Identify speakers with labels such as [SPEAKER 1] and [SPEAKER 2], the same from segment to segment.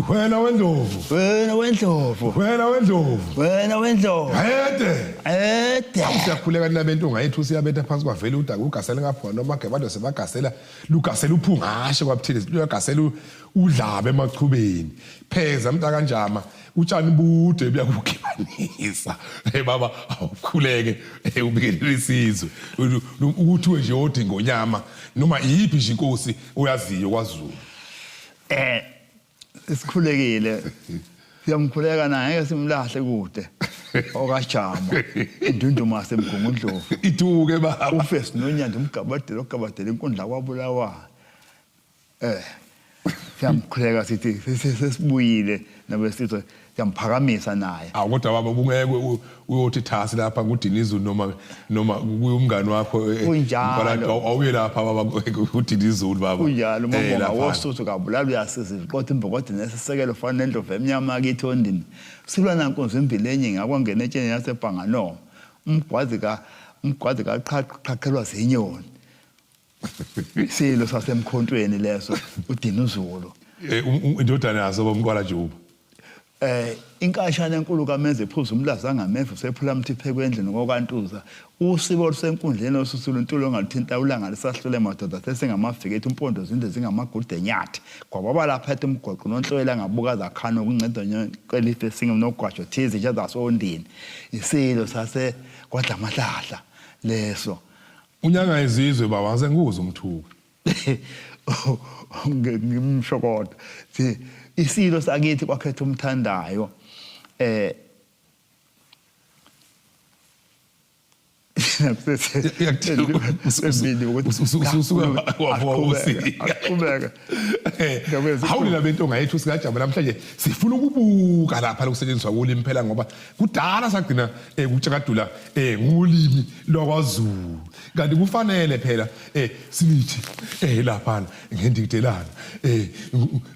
[SPEAKER 1] Wena wendlovu.
[SPEAKER 2] Wena wendlovu.
[SPEAKER 1] Wena wendlovu.
[SPEAKER 2] Wena wendlovu.
[SPEAKER 1] Ede. Siyakhuleka nabento ongayithu siyabetha phansi kwavela udaka ugasela ngapha noma ngebando sebagasela lugasela uphungashe kwabuthile luyagasela udlaba emachubeni. Pheza mnta kanjama utshani bude buyakugibanisa. Baba awukhuleke ubikelele isizwe. Ukuthi nje odinga onyama noma yipi nje inkosi oyaziyo kwaZulu.
[SPEAKER 2] Isikhulekile siyamkhuleka naye ngeke simlahle kude okajama indunduma semgungundlovu
[SPEAKER 1] ituke baba
[SPEAKER 2] ufesi nonyanda umgabadela ogabadela inkundla kwabulawa siyamkhuleka sithi sesibuyile nabesizwe siyamaphakamisa naye
[SPEAKER 1] kodwa baba ungeke uyothi thasi lapha kuDinizu noma kuyumngani wakho awuye lapha baba kuDinizu baba
[SPEAKER 2] kunjalo mama wosuthu kabulala uyasiza iqotha imbokode nesisekelo fana nendlovu emnyama akithi ondini silwa nankonzo imbilenye ngakwangena etsheni yasebhangano umgwazi kaqhaqhelwa zinyoni silo sasemkhontweni leso uDinuzulu
[SPEAKER 1] indodana yaso bomqwala Juba
[SPEAKER 2] inkashana enkulu kaMenze ephuza umlazi angameva sephula umthiphe endlini ngokwantuza usibo lusenkundleni osusuluntulu ongathinta ulanga lisahlule madoda sesengamafiki ethi umpondo zinde zingamagude nyathi kwababa lapha ethi umgoqo nonhloyela ngabuka zakhana ukunceda nqelife singe nogwajo thize nje zasondini isilo sase kwadlamahlahla leso
[SPEAKER 1] unyanga izizwe baba ngizenguzwe umthuko
[SPEAKER 2] ngimshokoda isilo sakithi kwakhetha umthandayo
[SPEAKER 1] hawulila bento ongayithu sikajama namhlanje sifuna ukubuka lapha lokusetshenziswa kolimi phela ngoba kudala sagcina kuTshakadula ngolimi lwaKwaZulu kanti kufanele phela sinithi lapha ngendidelana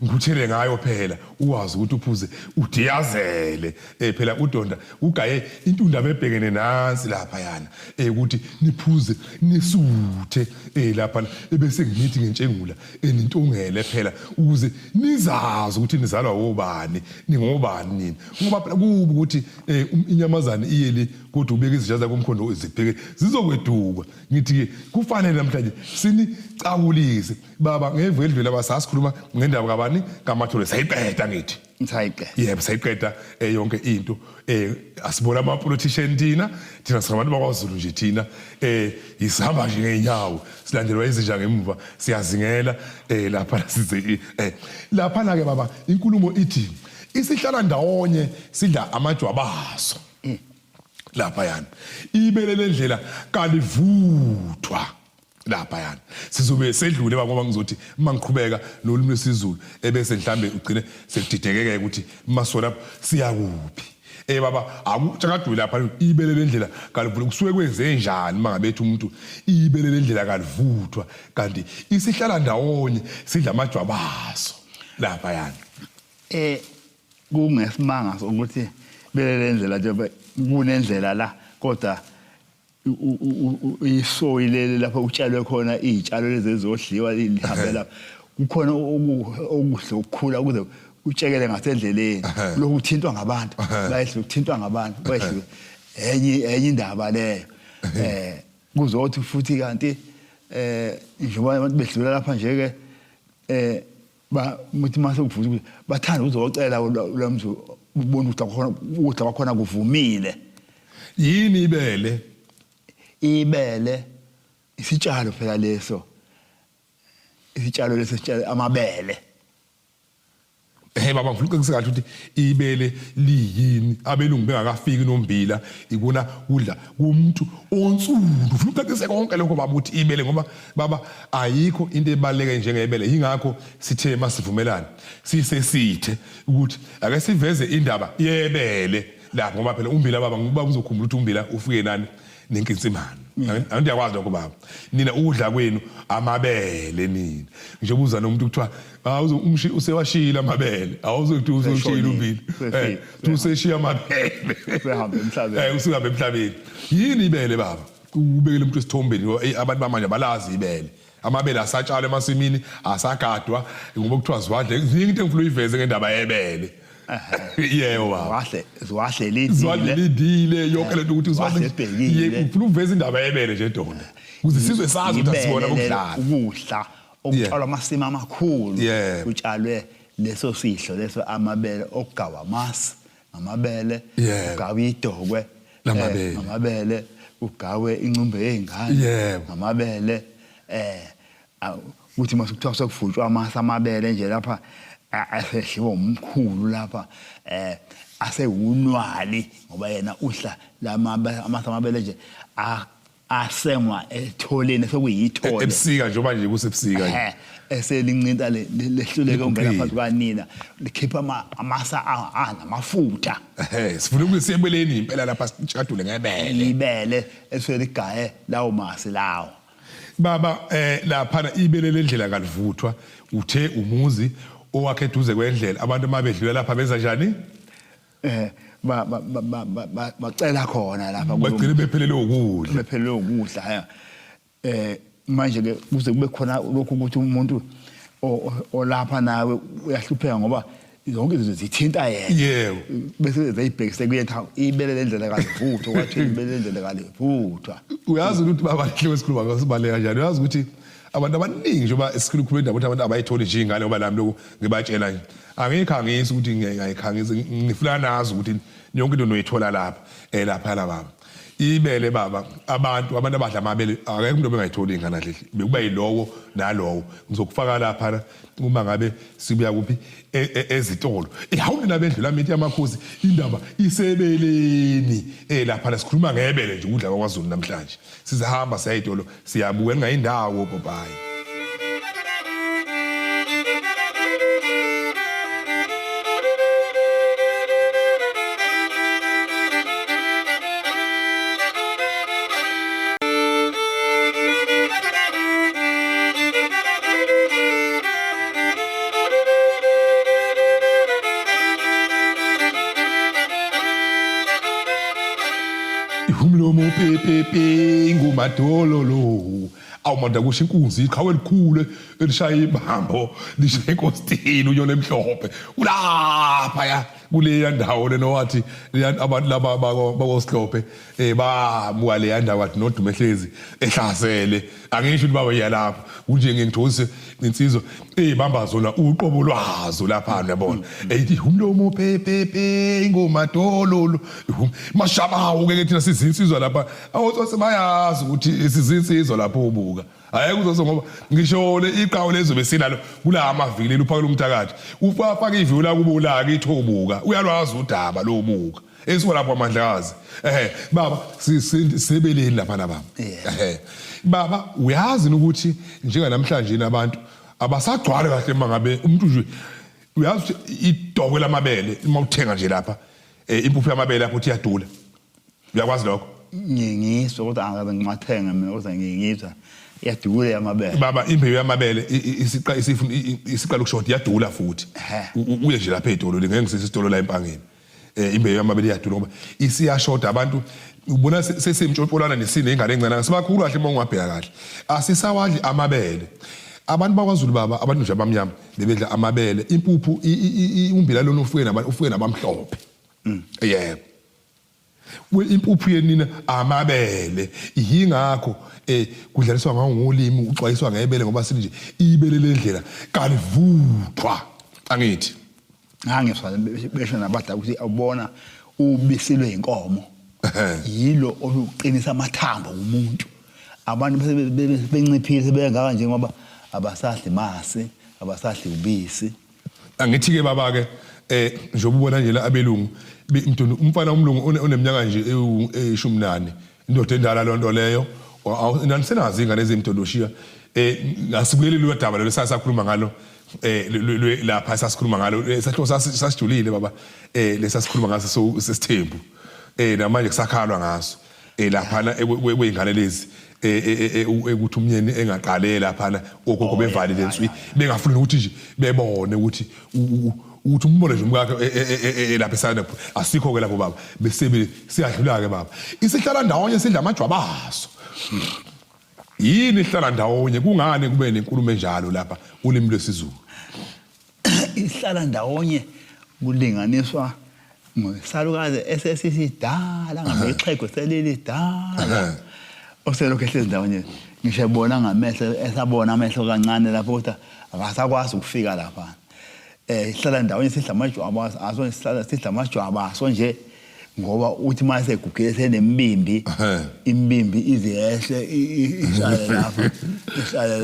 [SPEAKER 1] ngikuthele ngayo phela uwazi ukuthi uphuze udiyazele phela uDonda ugaye intunda bebhekene nansi lapha yana ukuthi niphuze nisuthe lapha bese nginithi ngentshengula enintungele phela ukuze nizazi ukuthi nizalwa obani ningobani nini ngoba phela kuba ukuthi inyamazana iyele kodwa ubeke izijaza komkhondo ezibheke zizokweduka ngithi ke kufanele namhlanje sinicabulise baba ngevedlule abasasikhuluma ngendaba kabani kaMathole sayiqeda ngithi yebo sayiqeda yonke into asibona ama politician thina singabantu bakwaZulu nje thina isihamba nje ngeenyawo silandelwa izinja ngemuva siyazingela lapha size lapha ke baba inkulumo ithi isihlala ndawonye sidla amajwabaso lapha yana ibele lendlela kalivuthwa lapha yana sizobe sedlule ngoba ngizothi mangiqhubeka nolimi lwesiZulu ebese mhlambe ugcine sekudidekeke ukuthi masona siyakuphi baba akuTshakadula lapha ibele lendlela kalivuthwa kusuke kwenze njani mangabethi umuntu ibele lendlela kalivuthwa kanti isihlala ndawonye sidla amajwabaso lapha yana
[SPEAKER 2] kungesimanga sokuthi bele lendlela nje kunendlela la kodwa isoyilele lapha utshalwe khona izitshalo lezi ezodliwa lihambela kukhona okuhle ukukhula ukuze utshekele ngasendleleni lokhu uthintwa ngabantu bayehle ukuthintwa ngabantu bayehle enye indaba leyo kuzothi futhi kanti njengoba abantu bedlula lapha nje ke muthi mase kuvuza bathanda uzocela lamzu ubona ukuthi kwakhona kuvumile
[SPEAKER 1] yini
[SPEAKER 2] ibele isitshalo phela leso isitshalo leso sitshalo amabele
[SPEAKER 1] baba ngifuna ukusikahle ukuthi ibele liyini abelungu bengakafiki nombila ikuna udla kumuntu onsundu ufuna ucacise konke lokho baba uthi ibele ngoba baba ayikho into ebaleke njengebele yingakho sithe masivumelana sisesithe ukuthi ake siveze indaba yebele lapho ngoba phela umbila baba ngiba uzokhumbula ukuthi umbila ufike nani nenkitsimana angiyakwazi lokho baba nina udla kwenu amabele nina nje buza nomuntu kuthiwa usewashila amabele awuzokuthi uzoshila umbili useshiya amabele
[SPEAKER 2] usehamba emhlabeni
[SPEAKER 1] usihamba emhlabeni yini ibele baba ubekele umuntu esithombeni abantu bamanje balazi ibele amabele asatshalwa emasimini asagadwa ngoba kuthiwa ziwadle izinto engifuna uyiveze ngendaba yebele yebo baba
[SPEAKER 2] ziwahle
[SPEAKER 1] lidile yonke lento ukuthi
[SPEAKER 2] Ziwahlebhekile.
[SPEAKER 1] ufuna uveze indaba yebele nje Dona ukuze sizwe sazi ukuthi asibona ukudlala
[SPEAKER 2] ukudla okutshalwa amasimi amakhulu
[SPEAKER 1] Yeah.
[SPEAKER 2] kutshalwe leso sidlo leso amabele okugawa amasi amabele
[SPEAKER 1] Yeah.
[SPEAKER 2] ugawa idokwe
[SPEAKER 1] Lamabele.
[SPEAKER 2] amabele ugawe incumbe yezingane
[SPEAKER 1] Yeah.
[SPEAKER 2] amabele ukuthi masukuthiwa sokuvutshwa amasi amabele nje lapha asedliwa umkhulu lapha asewunwali ngoba yena uhla amasi amabele nje asengwa etholeni sokuyithole
[SPEAKER 1] ebusika njengoba nje kusebusika nje
[SPEAKER 2] eselincinta lehluleke ungena phansi kanina likhipha amasa anamafutha
[SPEAKER 1] sifuna ukuthi siyebeleni impela lapha sitshadule ngebele
[SPEAKER 2] ibele eseligaye lawo masi lawo
[SPEAKER 1] baba lapha ibele lendlela kalivuthwa uthe umuzi owakhe eduze kwendlela abantu mabedlula lapha benza njani
[SPEAKER 2] bacela khona lapha
[SPEAKER 1] bagcine bephelele ukudla
[SPEAKER 2] bephelele ukudla manje ke kuze kube khona lokhu ukuthi umuntu olapha nawe uyahlupheka ngoba zonke izinto zithinta yena
[SPEAKER 1] yebo
[SPEAKER 2] bese zayibhekise kuyena ibele lendlela kalivuthwa kwathi ibele lendlela kalivuthwa
[SPEAKER 1] uyazi ukuthi baba hlewe sikhuluma ngasibaleka kanjani uyazi ukuthi abantu abaningi njengoba esikhuluma indaba ukuthi abantu abayitholi nje ingane ngoba lami lokho ngibatshela nje angikhangisi ukuthi ngiyayikhangisa ngifuna nazi ukuthi yonke into noyithola lapha lapha la baba ibele baba abantu abadla amabele akekho umuntu obengayitholi ingane kahle bekuba yilowo nalowo ngizokufaka lapha uma ngabe sibuya kuphi ezitolo ihawuni nabendlula mithi yamakhosi indaba isebeleni lapha sikhuluma ngebele nje ukudla kwaZulu namhlanje sizahamba sayitolo siyabuka engayindawo popayi umlomo pepepe ngumadololo awumanda kusho inkunzi iqhawe elikhulu elishaya ibambo lishaya inkostini uyona emhlophe ulapha ya kuleya ndawo lena wathi abantu laba bakosihlophe bamuka leya ndawo wathi nodume ehlezi ehlasele angisho ukuthi baba yalapha kunje ngengithosi insizwa bamba zona uqobo lwazo lapha uyabona eyithi umlomo pepepe ngomadololo mashabawo ke thina sizinsizwa lapha awuthi bayazi ukuthi sizinsizwa lapho ubuka hayi kuzoso ngoba ngishole iqhawe lezo besinalo kula amavili luphakela umthakathi ufaka ivili la kubulaka ithobuka uyalwazi udaba lobuka esiko lapho amandlazi baba sisebeleni lapha baba baba uyazi ukuthi njenga namhlanje abantu abasagcwala kahle mangabe umuntu nje uyazi ukuthi idokwe lamabele uma uthenga nje lapha impuphu yamabele lapho uthi iyadula uyakwazi lokho
[SPEAKER 2] ngiyisho ukuthi angabe ngimathenga mina kodwa ngiyizwa iyadula yamabele
[SPEAKER 1] baba imbewu yamabele isiqala ukushota iyadula futhi uye nje lapha edolo ngeke ngisise isitolo la empangeni imbewu yamabele iyadula ngoba isiyashoda abantu ubona sesemtshopolana nesine ingane encane sibakhulu kahle uma ungabheka kahle asisawadli amabele abantu bakwaZulu baba abantu nje abamnyama bebedla amabele impuphu umbila lona ufike nabamhlophe yebo impuphu yenina amabele yingakho kudlaliswa ngawo ngolimi uxwayiswa ngebele ngoba sithi nje ibele lendlela kalivuthwa angithi
[SPEAKER 2] ngangiswa besho nabadala ukuthi awubona ubisi lweinkomo yilo oluqinisa amathambo umuntu abantu benciphile sebengaka nje ngoba abasadli masi abasadli ubisi
[SPEAKER 1] angithi ke baba ke njengoba ubona nje la abelungu umfana umlungu oneminyaka nje e18 indoda endala lonto leyo nanisenazi ingane ezimtondoshiya ngasibuyele lo daba lo sasakhuluma ngalo lapha sasikhuluma ngalo sahlo sasijulile baba lesasikhuluma ngaso sesithembu namanje kusakhalwa ngaso lapha weingane lezi ukuthi umnyeni engaqale lapha ogogo bevali lenswi bengafuni ukuthi nje bebone ukuthi uthi umbone nje umkakhe lapha esana asikho ke lapho baba bese siyadlula ke baba isihlala ndawonye sidla amajwabaso yini ihlala ndawonye kungani kube nenkulumo enjalo lapha ulimi lwesiZulu
[SPEAKER 2] ihlala ndawonye kulinganiswa ngosalukazi esesisidala ngamexhego selilidala oselokho ehlezi ndawonye ngisho ebona ngamehlo esabona amehlo kancane lapho kodwa akasakwazi ukufika lapha ihlala ndawonye sidla amajwabu aso sidla amajwabu aso nje ngoba uthi mase egugile senembimbi imbimbi iziyehle isale lapha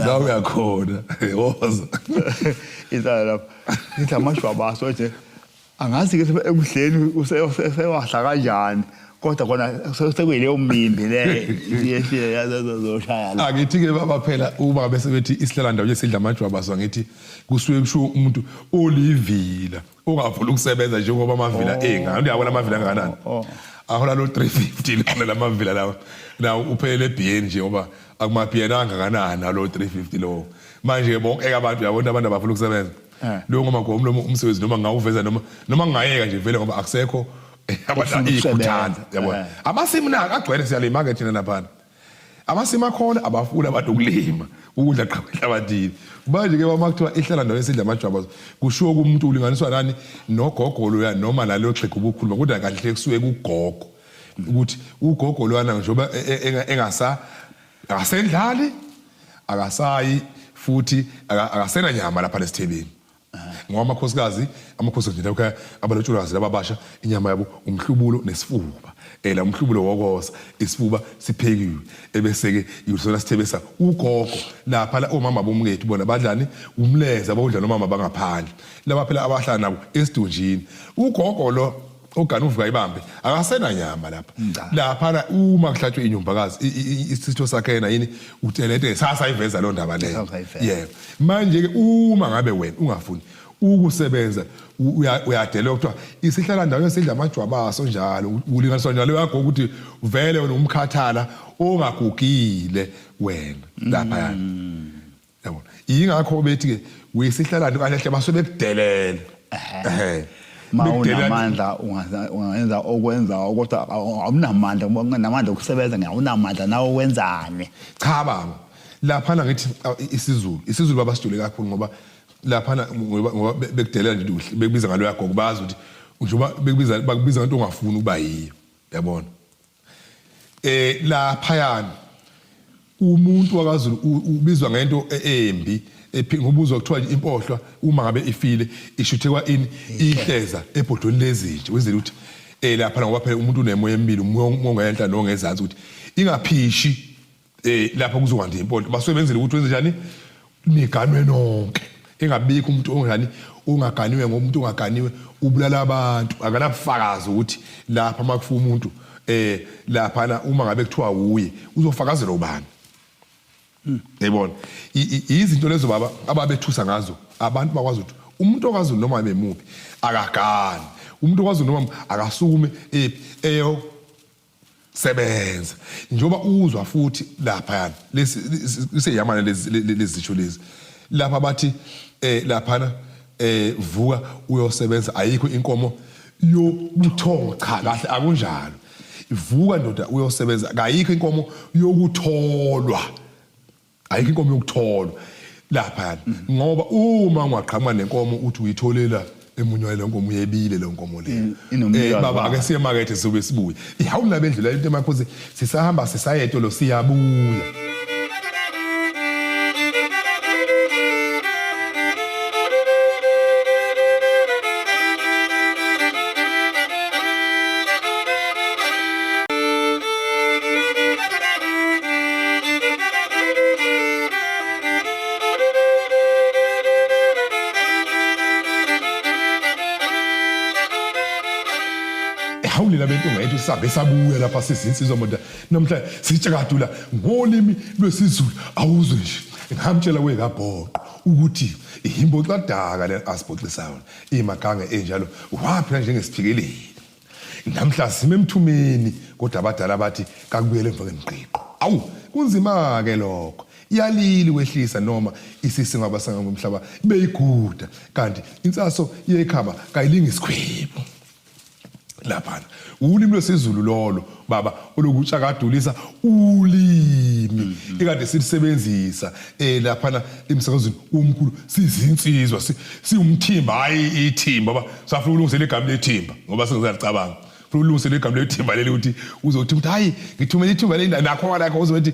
[SPEAKER 1] la uyakhona woza
[SPEAKER 2] isale lapha sidla amajwabu aso nje angazi ke ekudleni usewahla kanjani kodwa kona sekuyileyo mbimbi le iyehle yazoshaya la
[SPEAKER 1] akithi ke baba phela uma bese bethi isihlala ndawonye sidla amajwabu aso ngithi kusuke kusho umuntu olivila ongafuna ukusebenza njengoba amavila engani uyabona amavila kangakanani ahola lo 350 lona lamavila lawo na uphele eBN nje ngoba akumaBN angakanani nalo 350 lo manje bonke abantu uyabona abantu abafuna ukusebenza lo ngoma ngomlomo umsebenzi noma ngawuveza noma ngayeka nje vele ngoba akusekho abantu ikhuthaza yabona amasimu naka agcwele siyale market thina lapha amasimu akhona abafuna abantu ukulima ukudla qhabahlabathini manje ke bamakuthiwa ihlala ndawo esidla amajwabu kushiwo kumuntu ulinganiswa nani nogogo lo ya noma nalo xhego ubukhuluma kodwa kahle kusuke kugogo ukuthi ugogo lo yana njengoba akasendlali akasayi futhi akasena nyama lapha lesithebeni ngoba amakhosi nje lokho abalotshulazi lababasha inyama yabo umhlubulo nesifuba la umhlubulo wokosa isifuba siphekiwe ebese ke yisona sithebesa ugogo lapha la omama bomkethu bona badlani umleza abawudla nomama bangaphandle laba phela abahlala nabo esidunjini ugogo lo ogana uvuka ibambe akasena nyama lapha uma kuhlatshwe inyumbakazi isitho sakhe yena yini utelete sasa iveza lo ndaba leyo yebo manje ke uma ngabe wena ungafuni ukusebenza uyadela ukuthiwa isihlala ndawo esidla amajwabu aso njalo ulinganiswa njalo yakho ukuthi vele wena umkhathala ongagugile wena lapha yabona ingakho bethi ke uyisihlala kahle basebekudelela
[SPEAKER 2] mawunamandla ungenza okwenza kodwa awunamandla namandla okusebenza ngiyawunamandla nawo wenzane
[SPEAKER 1] cha baba lapha ngithi isizulu babasijule kakhulu ngoba lapha ngoba bekudelela nje bekubiza ngalo yakho kubazi ukuthi njengoba bakubiza ngento ongafuni ukuba yiyo yabona lapha yana umuntu wakaZulu ubizwa ngento embi ngobuzwa kuthiwa impohlwa uma ngabe ifile ishuthekwa ini ihleza ebhodweni lezinje wenzela ukuthi lapha ngoba phela umuntu unemoya emibili umongenhla nongezansi ukuthi ingaphishi lapha kuzokwanda impohlwa basebenzele ukuthi wenze njani niganwe nonke engabikho umuntu onjani ungaganiwe ngomuntu ongaganiwe ubulala abantu akanabufakazi ukuthi lapha makufa umuntu lapha uma ngabe kuthiwa uye uzofakazela ubani yabona izinto lezo baba ababethusa ngazo abantu bakwazi ukuthi umuntu okaZulu noma bemuphi akagani umuntu okaZulu noma akasukume eyo sebenza njoba uzwa futhi lapha yana lesiyamana lezisho lezi lapha bathi lapha vuka uyosebenza ayikho inkomo yokuthonga cha kahle akunjalo ivuka ndoda uyosebenza ayikho inkomo yokutholwa ayikho inkomo yokutholwa lapha ngoba uma ungaqhamuka nenkomo uthi uyitholela emunywa le nkomo uyebile le nkomo le baba ake siye emarket sizobe sibuye ihawula bendlela into emakhosi sisahamba sisayetho lo siyabuya hawulela bentonga yethu sabe sabuya lapha sizinsizwa moda namhla sitshakadula ngolimi lwesiZulu awuzwe nje ngihamtshela kwekabhoqo ukuthi ihimboxa daka le asibhoxisayo imaganga enjalo waphila njengesiphikeleli namhla sime emthumeni kodwa abadala bathi kakubuyele emva kwemqiqo awu kunzima ke lokho iyalili kwehlisa noma isisi ngabasanga ngomhlaba beyiguda kanti insaso yekhaba kayilinga isikhwebu laphana ulimi lwesiZulu lolo baba olokutsha kadulisa ulimi ekade silisebenzisa laphana emsakazweni omkhulu sizinsizwa siumthimba hayi ithimba baba safuna ukulungisela igama lethimba ngoba sengizacabanga funa ukulungisela igama lethimba leli ukuthi uzothi ukuthi hayi ngithumela ithimba leli nakho lakho uzothi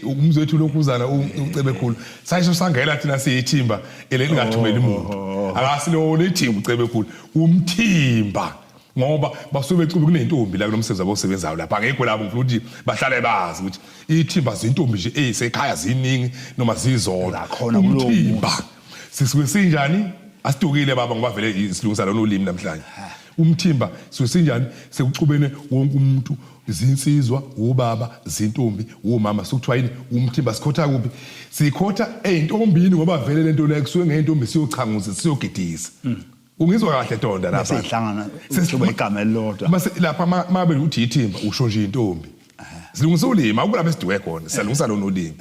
[SPEAKER 1] umzwethu lokhuzana ucebe khulu sayisho sangela thina siyithimba elingathumeli umuntu akasilo lethimba ucebe khulu umthimba ngoba basuke becube kunentombi la kunomsebenzi abasebenzayo lapha ngekho labo ngifuna ukuthi bahlale bazi ukuthi ithimba zintombi nje esekhaya ziningi noma zizona umthimba sisuke sinjani asidukile baba ngoba vele isilungisa lona ulimi namhlanje umthimba sisuke sinjani sekucubene wonke umuntu izinsizwa ubaba zintombi umama sokuthiwa yini umthimba sikhotha kuphi sikhotha eintombini ngoba vele lento le kusuke ngeentombi siyochanguza siyogidisa ungizwa kahle Donda lapha
[SPEAKER 2] sihlangana sizoba igama elilodwa
[SPEAKER 1] mase lapha mabe uthi ithimba usho nje intombi silungisa ulimi akula besiduwe khona silungisa lona ulimi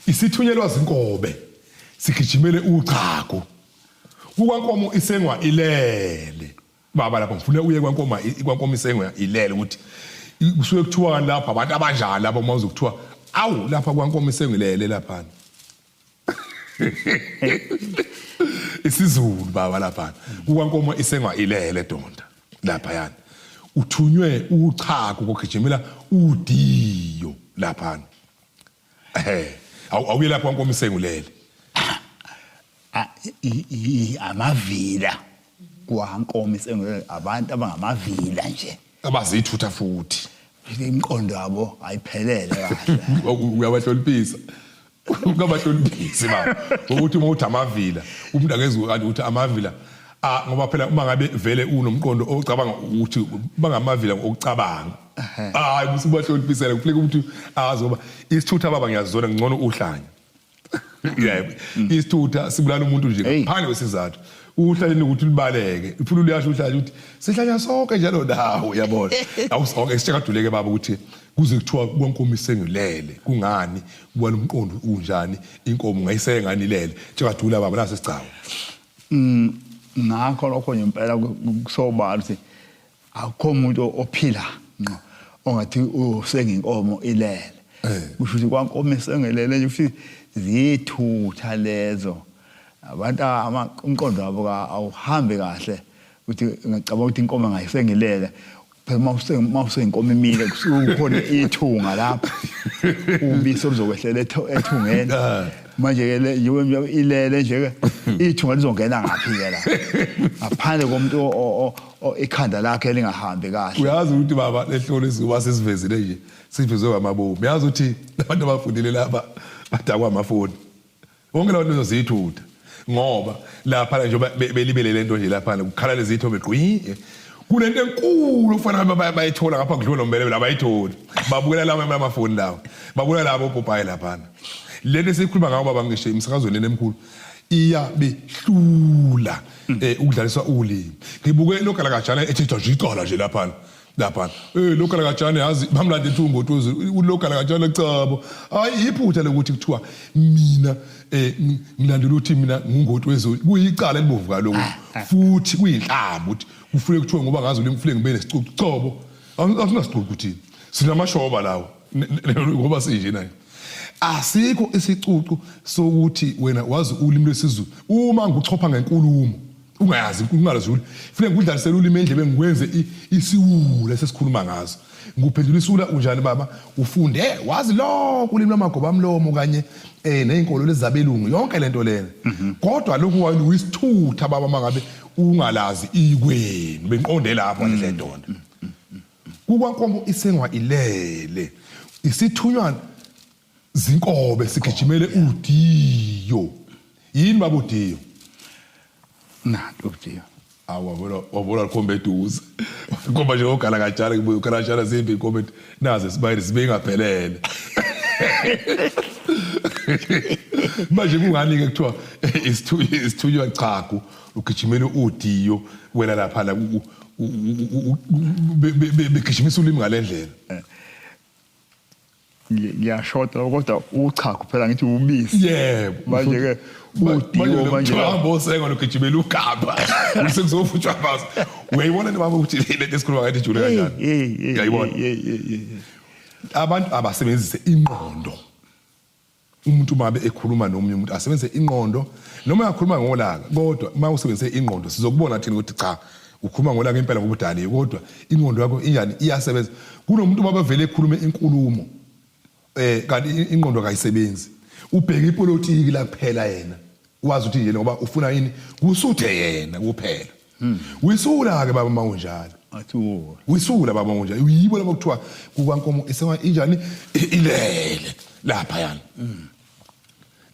[SPEAKER 1] isithunyelwa zinkobe sigijimele uchago kwankomo isengwa ilele baba lapha ngifuna uye kwankomo isengwa ilele ukuthi kusuke kuthiwa lapha abantu abanjani lapha uma uzokuthiwa awu lapha kwankomo isengwa ilele lapha isiZulu baba lapha kwankomo isengwa ilele Donda lapha yana uthunywe uchago kokugijimela udiyo lapha awuye lapha kwankomo isengwa ilele
[SPEAKER 2] amavila kwankomo isengwa abantu abangamavila nje
[SPEAKER 1] abazithutha futhi
[SPEAKER 2] imiqondo yabo ayiphelele kahle
[SPEAKER 1] uyabahloniphisa ukabahloniphisi baba ukuthi uma uthi amavila umuntu akezwe kanti uthi amavila ngoba phela uma ngabe vele unomqondo ocabanga ukuthi bangamavila okucabanga hayi usubahloniphisela kufuneka ukuthi azoba isithutha baba ngiyazona ngcono uhlanya yebo isithutha sibulala umuntu nje ngaphandle kwesizathu uhlaleni ukuthi libaleke ufuna uliyasho uhlala ukuthi sihlanya sonke njalo nawo yabona awusonke sicakaduleke baba ukuthi kuze kuthiwa kwankomo isengilele kungani kuba nomqondo unjani inkomo ngayisenga nilele cakadula baba nase sicawa
[SPEAKER 2] ngakho lokho nje impela kusobala ukuthi akukho umuntu ophila ngqo ongathi usenga inkomo ilele kusho ukuthi kwankomo isengilele nje futhi zithutha lezo abantu umqondo wabo awuhambe kahle ukuthi ngicabanga ukuthi inkomo ngayisengilele phela mawuse inkomo imile kukhona ithunga lapha ubisi oluzokwehlela ethungeni manje ke yiwe ilele nje ithunga lizongena ngaphi ke la ngaphandle komuntu ikhanda lakhe lingahambi kahle
[SPEAKER 1] uyazi ukuthi baba lehlolo izuba sesivezile nje sivezwe amabomu uyazi ukuthi abantu abafundile lapha badakwa amafoni wonke labantu bazithutha ngoba lapha nje belibele lento nje lapha ukukhala lezi ithombe qwi kunento enkulu kufanele bayithola ngapha kudlula umbelebe la bayithola babukela lawo amafoni lawo babukela labo popayi lapha lento esikhuluma ngawo baba ngisho imsakazweni enemkhulu iyabehlula ukudlaliswa ulimi ngibuke lokala kajana ethetha nje icala nje lapha lokala kajana yazi bamlande ethungotozi ulokala kajana cabo hayi iphutha lokuthi kuthiwa mina ngilandela uthi mina ngungotwezo kuyicala elibovu kaloku futhi kuyinhlamba ukuthi kufuneka kuthiwe ngoba ngazi ulimi kufuneka ngibe nesicucu cobo asinasicucu kuthini sinamashoba lawo ngoba sinje naye asikho isicucu sokuthi wena wazi ulimi lwesiZulu uma nguchopha ngenkulumo ungayazi ungalazi kufuneka ngudlalisela ulimi endlebe ngikwenze isiwula sesikhuluma ngazo nguphendula isula unjani baba ufunde wazi lokho ulimi lwamagoba amlomo kanye nezinkolo lezabelungu yonke lento lena kodwa lokhu uyisithutha baba mangabe ungalazi ikweni benqonde lapho le Donda kukwankomo isengwa ilele isithunywa zinkobe sigijimele udiyo yini baba udiyo
[SPEAKER 2] udiyo
[SPEAKER 1] wabona khombe eduze ngoba nje ogala kajana ngibuye ukhalashana zimbi inkomo naze sibayile sibe ngaphelele manje kungani ke kuthiwa isithunywa chago ugijimele udiyo wena lapha la begijimisa ulimi ngalendlela
[SPEAKER 2] ngiyashoda kodwa uchago phela ngithi ubisi
[SPEAKER 1] yebo
[SPEAKER 2] manje ke udiwo manje
[SPEAKER 1] hambo senga lokugijimela ugaba usekuzofuthwa phasi uyayibona nje baba ukuthi le esikhuluma ngathi jule kanjani uyayibona abantu abasebenzise ingqondo umuntu mabe ekhuluma nomunye umuntu asebenzise ingqondo noma yakhuluma ngolaka kodwa uma usebenzise ingqondo sizokubona thina ukuthi cha ukhuluma ngolaka impela ngobudala kodwa ingqondo yakho injani iyasebenza kunomuntu mabavele ekhulume inkulumo kanti ingqondo kayisebenzi ubheka ipolitiki la kuphela yena wazi ukuthi yena ngoba ufuna yini kusuthe yena kuphela wisula ke baba mawunjalo
[SPEAKER 2] athi
[SPEAKER 1] wisula baba mawunjalo uyibo labo kuthiwa kukankomo isema injani ilele lapha yana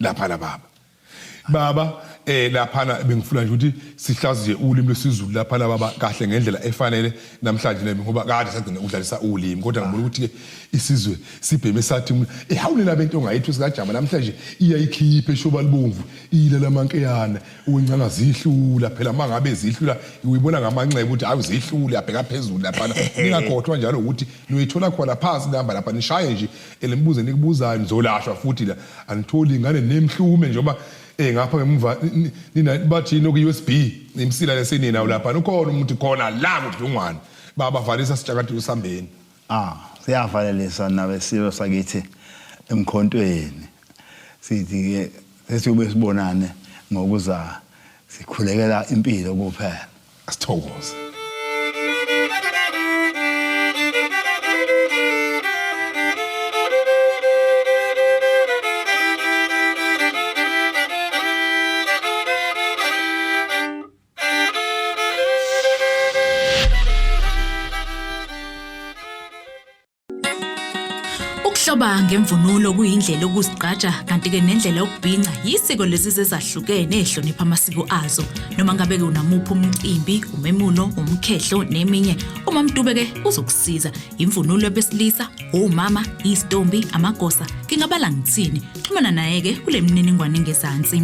[SPEAKER 1] lapha la baba lapha bengifuna nje ukuthi sihlaziye ulimi lwesiZulu lapha la baba kahle ngendlela efanele namhlanje nami ngoba kade sagcina udlalisa ulimi kodwa ngibona ukuthi ke isizwe sibheme sathi ehawulela bento ongayithu sikajama namhlanje iyayikhiphe eshoba libomvu ile lamankeyana uyincanga zihlula phela mangabe zihlula uyibona ngamanxeba ukuthi hayi zihlule abheka phezulu lapha ningakhohlwa njalo ukuthi niyoyithola khona phansi namba lapha nishaye nje elimbuze nikubuzayo nizolashwa futhi la anitholi ingane nemhlume njengoba ngapha ngemuva nina bathi no ku-USB imsila leseninawo lapha ukhona umuntu khona la kudungwane bavalisa sitshakathi usambeni
[SPEAKER 2] siyavalelisa nabe silo sakithi emkhontweni sithi ke sesiyobe sibonane ngokuza sikhulekela impilo kuphela
[SPEAKER 1] asithokoze
[SPEAKER 3] Ukuhloba ngemvunulo kuyindlela okuzigqaja kanti ke nendlela yokubhinqa yisiko lezizwe ezahlukene ehlonipha amasiko azo noma ngabe ke unamuphi umcimbi umemulo umkhehlo neminye uma mdube ke uzokusiza imvunulo besilisa omama istombi amagosa ngingabala ngitsini xhumana naye ke kule mininingwane ngezansi